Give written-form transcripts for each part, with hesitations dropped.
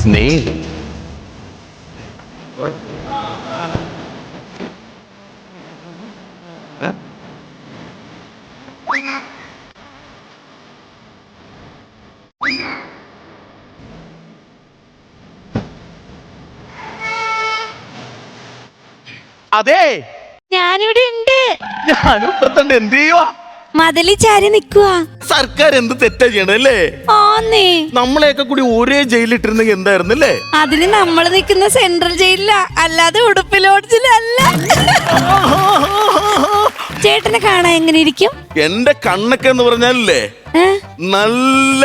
snail. അതെ, ഞാനിവിടെ ഉണ്ട്. ഞാനും എന്ത് ചെയ്യുവാ? മതിലി ചാരി നിക്കുവാ. സർക്കാർ എന്ത് തെറ്റാ ചെയ്യണല്ലേ? ആന്നേ, നമ്മളെയൊക്കെ കൂടി ഒരേ ജയിലിട്ടിരുന്നെങ്കിൽ എന്തായിരുന്നല്ലേ? അതിന് നമ്മൾ നിക്കുന്ന സെൻട്രൽ ജയിലില, അല്ലാതെ ഉടുപ്പി ലോഡ്ജിലല്ല. ചേട്ടനെ കാണാൻ എങ്ങനെ ഇരിക്കും? എന്റെ കണ്ണൊക്കെ എന്ന് പറഞ്ഞാലേ നല്ല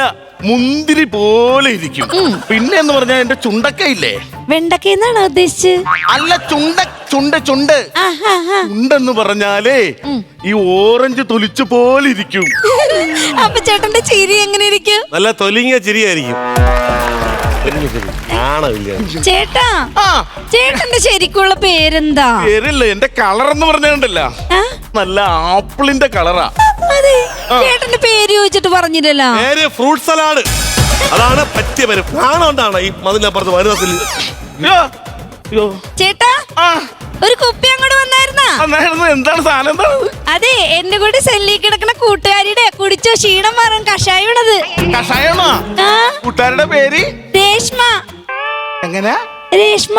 മുന്തിരി പോലെ ഇരിക്കും. പിന്നെ എന്ന് പറഞ്ഞാൽ എന്റെ ചുണ്ടക്ക ഇല്ലേ, വെണ്ടക്കെന്നാണോ ഉദ്ദേശിച്ചത്? അല്ല, ചുണ്ട് ചുണ്ടെന്ന് പറഞ്ഞാലേ ഈ ഓറഞ്ച് തൊലിച്ചു പോലെ ഇരിക്കും. അപ്പൊ ചേട്ടന്റെ ചിരി എങ്ങനെ ഇരിക്കും? നല്ല തൊലിങ്ങിയ ചിരിയായിരിക്കും. ചേട്ടാ, ചേട്ടന്റെ ശരിക്കുള്ള പേരെന്താ? പേരില്ല, എന്റെ കളർ എന്ന് പറഞ്ഞിട്ടുണ്ടല്ല, നല്ല ആപ്പിളിന്റെ കളറാ. അതെ, ചേട്ടന്റെ പേര് ചോദിച്ചിട്ട് പറഞ്ഞില്ലല്ലോ. പേര് ഫ്രൂട്ട് സലാഡ്. അതാണ് പറ്റിയ പേര്. കാണോണ്ടാണ് ഈ മതിലപ്പുറത്ത് വനത്തിൽ. ചേട്ടാ, ഒരു കുപ്പി അങ്ങോട്ട് വന്നായിരുന്നാ? എന്താണ് സാധനം? എന്താണ്? അതെ, എന്റെ കൂടെ സെല്ലി കിടക്കണ കൂട്ടുകാരിയുടെ കുടിച്ചോ ക്ഷീണം മാറും കഷായണത്. കഷായണോ? കൂട്ടുകാരുടെ പേര് രേഷ്മ. എങ്ങനെ? രേഷ്മ.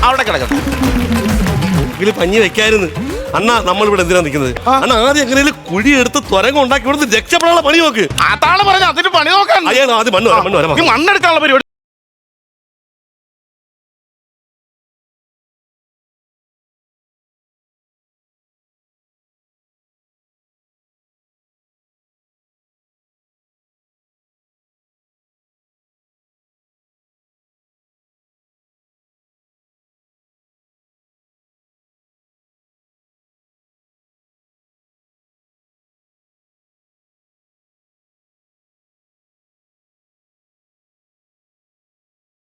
അവിടെ കിടക്കണം. ഇതില് പഞ്ഞി വെക്കായിരുന്നു. അണ്ണാ, നമ്മളിവിടെ എന്തിനാ നിൽക്കുന്നത്? അണ്ണാ, ആദ്യം എങ്ങനെയും കുഴി എടുത്ത് തുരങ്കം ഉണ്ടാക്കി ഇവിടുന്ന് രക്ഷപ്പെടാനുള്ള പണി നോക്ക്. അതാണ് പറഞ്ഞത്, അതിന് പണി നോക്കാൻ. അയ്യോ, ആദ്യം മണ്ണെടുക്കാനുള്ള പരിപാടി.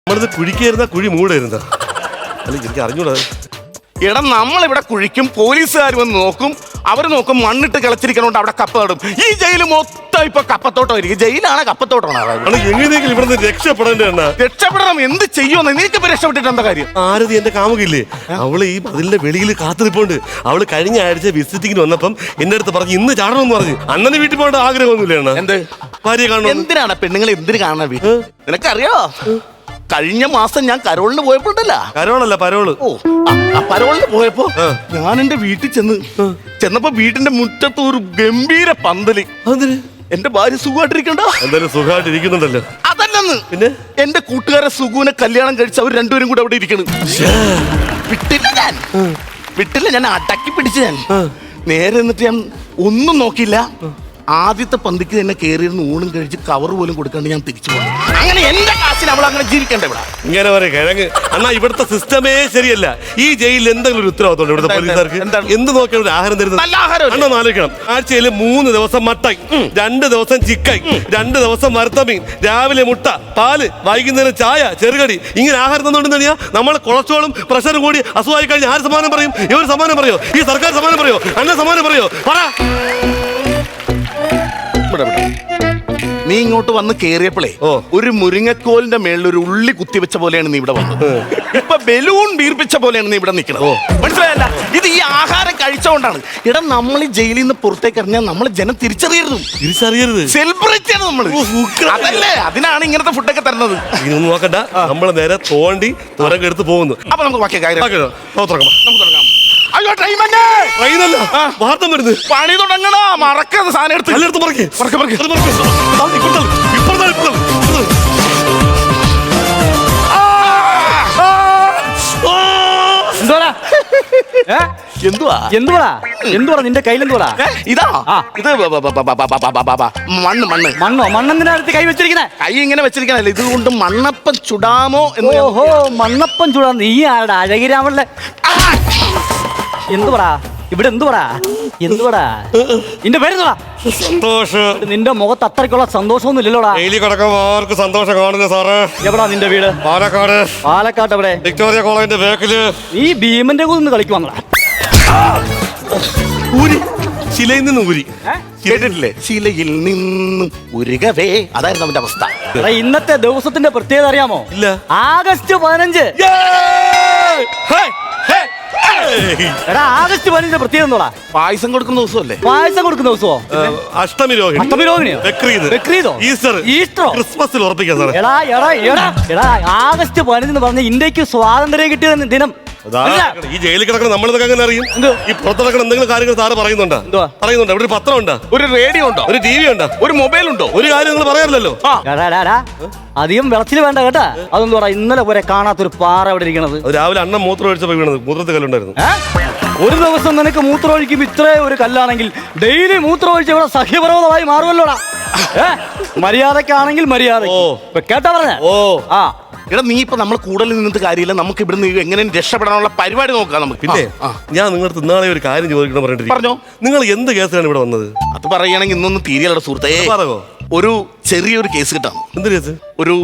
നമ്മളിത് കുഴിക്കായിരുന്ന കുഴി മൂടായിരുന്ന അല്ല, എനിക്ക് അറിഞ്ഞൂടാ. എടാ, നമ്മളിവിടെ കുഴിക്കും, പോലീസുകാർ വന്ന് നോക്കും, അവർ നോക്കും, മണ്ണിട്ട് കിളച്ചിരിക്കണോണ്ട് അവിടെ കപ്പ നടും. ഈ ജയില് മൊത്തം ഇപ്പൊ കപ്പത്തോട്ടമായിരിക്കും. ജയിലാണ് കപ്പത്തോട്ടമാണ്. എങ്ങനെയെങ്കിലും ഇവിടുന്ന് രക്ഷപ്പെടേണ്ട. രക്ഷപ്പെടണം. എന്ത് ചെയ്യുമെന്ന് നീക്കിപ്പോ രക്ഷപ്പെട്ടിട്ട് എന്താ കാര്യം? ആരതി എന്റെ കാമുകില്ലേ, അവള് ഈ അതിന്റെ വെളിയിൽ കാത്തിരിപ്പുണ്ട്. അവള് കഴിഞ്ഞ ആഴ്ച വിസിറ്റിങ്ങിന് വന്നപ്പം എന്റെ അടുത്ത് പറഞ്ഞു ഇന്ന് ചാടണമെന്ന് പറഞ്ഞു. അണ്ണന് വീട്ടിൽ പോകേണ്ട ആഗ്രഹമൊന്നുമില്ല. എന്ത് ഭാര്യ കാണണം? എന്തിനാണ് പെണ്ണുങ്ങൾ എന്തിനു കാണാൻ? നിനക്കറിയോ, കഴിഞ്ഞ മാസം ഞാൻ കരോളിന് പോയപ്പോണ്ടല്ല. കരോളല്ല, പരോള്. പരോളിന് പോയപ്പോ ഞാൻ എന്റെ വീട്ടിൽ ചെന്നപ്പോ വീട്ടിന്റെ മുറ്റത്ത് ഒരു ഗംഭീര പന്തല്. എന്റെ ഭാര്യ സുഖമായിട്ടിരിക്കണ്ട? എന്തായാലും സുഖമായിട്ടിരിക്കുന്നുണ്ടല്ലോ. അതല്ലെന്ന്, പിന്നെ എന്റെ കൂട്ടുകാരെ സുഖുവിനെ കല്യാണം കഴിച്ച് അവർ രണ്ടുപേരും കൂടെ അവിടെ ഇരിക്കണം. വിട്ടില്ല, ഞാൻ അടക്കി പിടിച്ച് ഞാൻ നേരെ എന്നിട്ട് ഞാൻ ഒന്നും നോക്കിയില്ല. ആദ്യത്തെ പന്തിക്ക് തന്നെ കയറിയിരുന്ന് ഊണും കഴിച്ച് കവർ പോലും കൊടുക്കാണ്ട് ഞാൻ തിരിച്ചു പോകും. അങ്ങനെ എന്റെ കാശിന് അവൾ അങ്ങനെ ജീവിക്കണ്ട. ഇവിടെ ഇങ്ങനെ പറയും കിഴങ്ങ്. അണ്ണാ, ഇവിടുത്തെ സിസ്റ്റമേ ശരിയല്ല. ഈ ജയിലിൽ എന്തെങ്കിലും ഒരു ഉത്തരവാദിത്തം ഇവിടുത്തെ പോലീസുകാർക്ക്? എന്ത് നോക്കിയാണ് ഒരു ആഹാരം തരുന്നത്? നല്ല ആഹാരം. അണ്ണാ, ആലോചിക്കണം. ആഴ്ചയിൽ 3 ദിവസം മട്ടൻ, 2 ദിവസം ചിക്കൻ, 2 ദിവസം വറുത്തമീൻ, രാവിലെ മുട്ട, പാല്, വൈകുന്നേരം ചായ, ചെറുകടി. ഇങ്ങനെ ആഹാരം തന്നുകൊണ്ടെന്ന് നമ്മൾ കൊളസ്ട്രോളും പ്രഷറും കൂടി അസുഖമായി കഴിഞ്ഞാൽ ആര് സമാനം പറയും? ഇവർ സമാനം പറയോ? ഈ സർക്കാർ സമാനം പറയോ? അണ്ണ സമാനം പറയോ? പറ. നീ ഇങ്ങോട്ട് വന്ന് കേറിയപ്പോഴേ ഒരു മുരിങ്ങക്കോലിന്റെ മേളിൽ ഒരു ഉള്ളി കുത്തിവെച്ച പോലെയാണ് നീ ഇവിടെ വന്നത്. ഇപ്പൊ ബലൂൺ വീർപ്പിച്ച പോലെയാണ് നീ ഇവിടെ നിൽക്കുന്നത്. മനസ്സിലായല്ല? ഇത് ഈ ആഹാരം കഴിച്ചോണ്ടാണ്. എടാ, നമ്മൾ ഈ ജയിലിൽ നിന്ന് പുറത്തേക്ക് ഇറങ്ങിയാൽ നമ്മൾ ജനം തിരിച്ചറിയരുത്. സെലിബ്രേറ്റ് ആണ് നമ്മള്. അതല്ലേ, അതിനാണ് ഇങ്ങനത്തെ ഫുഡൊക്കെ തരുന്നത്. ഇതൊന്നും നോക്കണ്ട, നമ്മൾ നേരെ തോണ്ടി തുറങ്കെടുത്ത് പോകുന്നു. അപ്പൊ നമുക്ക് ബാക്കി കാര്യം നമുക്ക് തുടങ്ങാം. അയ്യോ, വാർത്തം വരുന്നത്. പണി തുടങ്ങണോ? മറക്കത് സാധനം എടുത്ത് എന്തുവാ നിന്റെ കയ്യിലെന്തുവാ? ഇതാ, ഇത് മണ്ണെന്തിനടുത്ത് കൈ വെച്ചിരിക്കണേ? കൈ ഇങ്ങനെ വെച്ചിരിക്കണല്ലേ, ഇതുകൊണ്ട് മണ്ണപ്പം ചുടാമോ എന്ന്. ഓഹോ, മണ്ണപ്പം ചുടാ. നീ ആരുടെ അഴകിരാമല്ലേ? എന്തുവാടാ ഇവിടെ? എന്തുവാടാ നിന്റെ പേരെന്തുവാ? സന്തോഷം. നിന്റെ മുഖത്ത് അത്രയ്ക്കുള്ള സന്തോഷമൊന്നും ഇല്ലല്ലോടാ. ഡെയിലി കിടക്കുമ്പോ ആർക്ക് സന്തോഷം കാണില്ല സാറേ. എവിടാ നിന്റെ വീട്? പാലക്കാട്. എവിടെ? വിക്ടോറിയ കോളേജിന്റെ ബാക്കില്. നീ ഭീമന്റെ കൂടെ കളിക്കുവാങ്ങടാ. ശിലയിൽ നിന്ന് ഊരി. കേട്ടിട്ടില്ലേ? ശിലയിൽ നിന്നും ഉരുകവേ, അതായിരുന്നു അവന്റെ അവസ്ഥ. എടാ, ഇന്നത്തെ ദിവസത്തിന്റെ പ്രത്യേകത അറിയാമോ? ഇല്ല. ആഗസ്റ്റ് 15. എടാ, ആഗസ്റ്റ് 15 പ്രത്യേകത എന്തുവാ? പായസം കൊടുക്കുന്ന ദിവസമല്ലേ? പായസം കൊടുക്കുന്ന ദിവസമോ? അഷ്ടമി രോഹിണി, അഷ്ടമി രോഹിണിയോ? ബക്രീദോ? ഈസ്റ്ററോ? ക്രിസ്മസിൽ ഉറപ്പിക്കാം സാറേ. എടാ, ആഗസ്റ്റ് 15 എന്ന് പറഞ്ഞ ഇന്ത്യക്ക് സ്വാതന്ത്ര്യം കിട്ടിയ ദിനം. അല്ല. ഈ ജയിലിൽ കിടക്കുന്ന നമ്മളിതൊക്കെ അങ്ങനെ അറിയും? എന്ത്? ഈ പുറത്തിറക്കുന്ന എന്തെങ്കിലും കാര്യങ്ങൾ സാറ് പറയുന്നുണ്ടോ? എന്തുവാ? പറയുന്നുണ്ടോ? ഇവിടെ ഒരു പത്രം ഉണ്ടോ? ഒരു റേഡിയോ ഉണ്ടോ? ഒരു ടി വി ഉണ്ടോ? ഒരു മൊബൈൽ ഉണ്ടോ? ഒരു കാര്യം നിങ്ങൾ പറയാറില്ലല്ലോ. അധികം വിളച്ചിൽ വേണ്ട കേട്ടാ. അതൊന്നും പറ, ഇന്നലെ വരെ കാണാത്തൊരു പാറ അവിടെ ഇരിക്കണത്. അത് രാവിലെ അണ്ണൻ മൂത്രം ഒഴിച്ചപ്പോ വീണത്, മൂത്രത്തിൽ കല്ലുണ്ടായിരുന്നു. ഒരു ദിവസം നിനക്ക് മൂത്രമൊഴിക്കും ഇത്രേ ഒരു കല്ലാണെങ്കിൽ ഡെയിലി മൂത്രമൊഴിച്ച് ഇവിടെ സഹ്യപർവ്വതമായി മാറുമല്ലോടാ. മര്യാദക്കാണെങ്കിൽ മര്യാദ. കേട്ടാ പറഞ്ഞ? ആ എടാ, നീ ഇപ്പൊ നമ്മൾ കൂടുതൽ നിന്നിട്ട് കാര്യമില്ല. നമുക്ക് ഇവിടുന്ന് എങ്ങനെ രക്ഷപ്പെടാനുള്ള പരിപാടി നോക്കാം നമുക്ക്. പിന്നെ ഞാൻ നിങ്ങൾക്ക് ഇന്നാളെ ഒരു കാര്യം ചോദിക്കണം പറഞ്ഞിട്ട്. പറഞ്ഞോ. നിങ്ങൾ എന്ത് കേസാണ് ഇവിടെ വന്നത്? അത് പറയുകയാണെങ്കിൽ ഇന്നൊന്നും തീരെയല്ല സുഹൃത്തേ. പറയോ. ഒരു ചെറിയൊരു കേസ് കിട്ടാം. എന്ത് കേസ്? ഒരു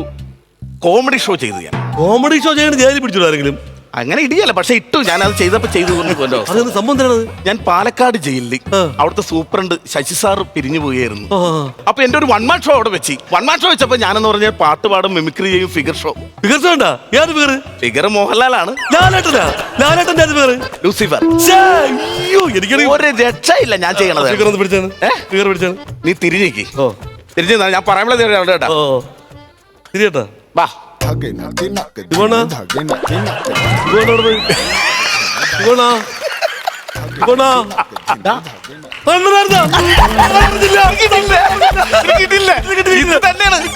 കോമഡി ഷോ ചെയ്തു ഞാൻ. കോമഡി ഷോ ചെയ്യാൻ ജയിലിൽ പിടിച്ചോ ആരെങ്കിലും? അങ്ങനെ ഇടിയല്ല, പക്ഷെ ഇട്ടു. ഞാൻ അത് ചെയ്തപ്പോ ചെയ്തു. അതെന്ത് സംഭവം തരണത്? ഞാൻ പാലക്കാട് ജയിലിൽ അവിടുത്തെ സൂപ്രണ്ട് ശശി സാർ പിരിഞ്ഞു പോയായിരുന്നു. അപ്പൊ എന്റെ ഒരു 1 man ഷോ അവിടെ വെച്ച് 1 man ഷോ വെച്ചപ്പോ ഞാനെന്ന് പറഞ്ഞാൽ പാട്ട് പാടും, മിമിക്രി ചെയ്യും, ഫിഗർ ഷോ. ഫിഗർ ഷോ ഉണ്ടാ? ഏത് ഫിഗർ? ഫിഗർ മോഹൻലാലാണ്. ലാലേട്ടന്റെ ഫിഗർ ലൂസിഫർ. എനിക്കറിയാം. ഒരു രക്ഷയില്ല ഞാൻ ചെയ്യണത്. ഫിഗർ ഒന്ന് പിടിച്ചാണ്. ഫിഗർ പിടിച്ചാണ്. നീ തിരിഞ്ഞേക്ക്. തിരിഞ്ഞ ഞാൻ പറയുമ്പോൾ കേട്ടാ. തിരിയട്ടാ. വാ.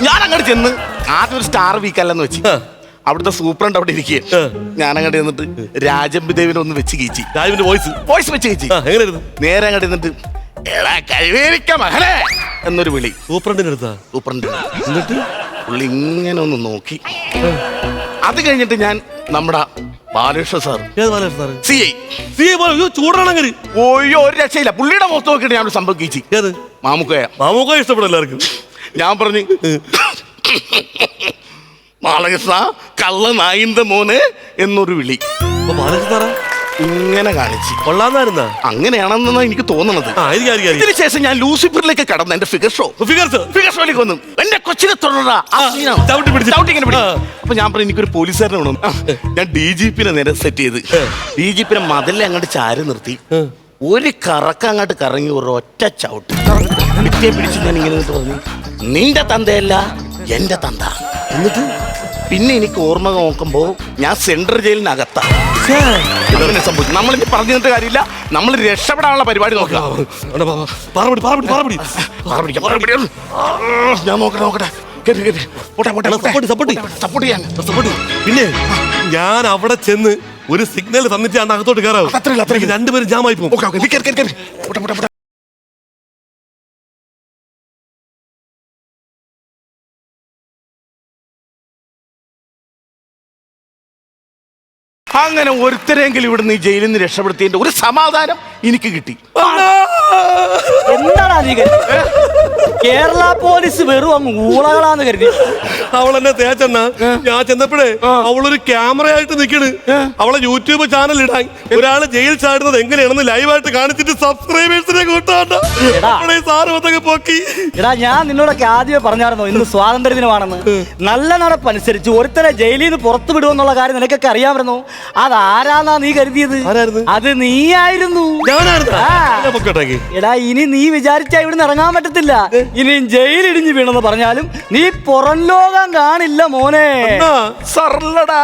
ഞാൻ അങ്ങോട്ട് ചെന്ന് ആദ്യം ഒരു സ്റ്റാർ വീക്കല്ലെന്ന് വെച്ച് അവിടുത്തെ സൂപ്രണ്ട് അവിടെ ഇരിക്കുക. ഞാൻ അങ്ങോട്ട് ചെന്നിട്ട് രാജമ്പി ദേവിനെ ഒന്ന് വെച്ച് കീച്ചി. രാജുവിന്റെ വോയിസ് വെച്ച് കീച്ചി. എങ്ങനെയായിരുന്നു? നേരെ അങ്ങോട്ട് ചെന്നിട്ട് എടാ കഴിവേരിക്ക മകനെ എന്നൊരു വിളി. സൂപ്രണ്ടിന്റെ അടുത്താ? സൂപ്രണ്ട്. എന്നിട്ട് പുള്ളി ഇങ്ങനെ ഒന്ന് നോക്കി. അത് കഴിഞ്ഞിട്ട് ഞാൻ നമ്മുടെ ബാലകൃഷ്ണ സാർ, ചൂടാണെങ്കിൽ ഓയ്യോ ഒരു രക്ഷയില്ല. പുള്ളിയുടെ മുഖത്ത് നോക്കിയിട്ട് ഞാൻ സംഭവിച്ചു. ഏത്? മാമുക്കോയ ഇഷ്ടപ്പെടും എല്ലാവർക്കും. ഞാൻ പറഞ്ഞു, ബാലകൃഷ്ണ കള്ള നായിന്റെ മോനെ എന്നൊരു വിളി. ഇങ്ങനെ കാണിച്ച് കൊള്ളാന്നായിരുന്ന. അങ്ങനെയാണെന്നാണ് എനിക്ക് തോന്നുന്നത്. ഇതിന് ശേഷം ഞാൻ ലൂസിഫറിലേക്ക് കടന്നു. എന്റെ ഫിഗർ ഷോയിലേക്ക് വന്നു. എന്റെ കൊച്ചിനെ തുടരാ. അപ്പൊ ഞാൻ പറഞ്ഞു എനിക്കൊരു പോലീസുകാരനെ വേണം. ഞാൻ DGP നേരെ സെറ്റ് ചെയ്ത് DGP മതിലെ അങ്ങോട്ട് ചാരി നിർത്തി. ഒരു കറക്ക അങ്ങോട്ട് കറങ്ങി ഒരു ഒറ്റ ചവിട്ട് പിടിച്ച് ഞാൻ ഇങ്ങനെ പറഞ്ഞു, നിന്റെ തന്തയല്ല എന്റെ തന്ത. എന്നിട്ട് പിന്നെ എനിക്ക് ഓർമ്മ നോക്കുമ്പോ ഞാൻ സെൻട്രൽ ജയിലിനകത്താ. സംഭവിച്ചു. നമ്മളിനി പറഞ്ഞിട്ട് കാര്യമില്ല. നമ്മൾ രക്ഷപ്പെടാനുള്ള പരിപാടി നോക്കാം. ഞാൻ നോക്കട്ടെ. പിന്നെ ഞാൻ അവിടെ ചെന്ന് ഒരു സിഗ്നൽ തന്നിട്ട് അകത്തോട്ട് കയറാവും. രണ്ടുപേരും ജാമായി പോകും. അങ്ങനെ ഒരുത്തരെങ്കിലും ഇവിടുന്ന് ഈ ജയിലിൽ നിന്ന് രക്ഷപ്പെടുത്തിയതിന്റെ ഒരു സമാധാനം എനിക്ക് കിട്ടി. എന്താടാ നീ കേരള പോലീസ് വെറും അങ്ങ് ഊളകളാന്ന് കരുതി. അവളെന്നെ തേച്ചെണ്ണ. ഞാൻ ചെന്നപ്പോഴേ അവളൊരു ക്യാമറയായിട്ട് നിക്കണ്. അവളെ യൂട്യൂബ് ചാനൽ ഇടാൻ ഒരാള് ജയിൽ ചാടുന്നത് എങ്ങനെയാണെന്ന് ലൈവായിട്ട് കാണിച്ചിട്ട് സബ്സ്ക്രൈബേഴ്സിനെ കൂട്ടാണ്ട സാറ് വന്നൊക്കെ പോക്കി. എടാ, ഞാൻ നിന്നോടൊക്കെ ആദ്യമേ പറഞ്ഞായിരുന്നോ ഇന്ന് സ്വാതന്ത്ര്യ ദിനമാണെന്ന്. നല്ല നടപ്പനുസരിച്ച് ഒരുത്തരെ ജയിലിൽ നിന്ന് പുറത്തു വിടുമെന്നുള്ള കാര്യം നിനക്കൊക്കെ അറിയാമായിരുന്നു. അതാരാന്നാ നീ കരുതിയത്? അത് നീയായിരുന്നു. എടാ, ഇനി നീ വിചാരിച്ചാ ഇവിടുന്ന് ഇറങ്ങാൻ പറ്റത്തില്ല. ഇനി ജയിലിടിഞ്ഞു വീണെന്ന് പറഞ്ഞാലും നീ പുറം ലോകം കാണില്ല മോനെ. സർലടാ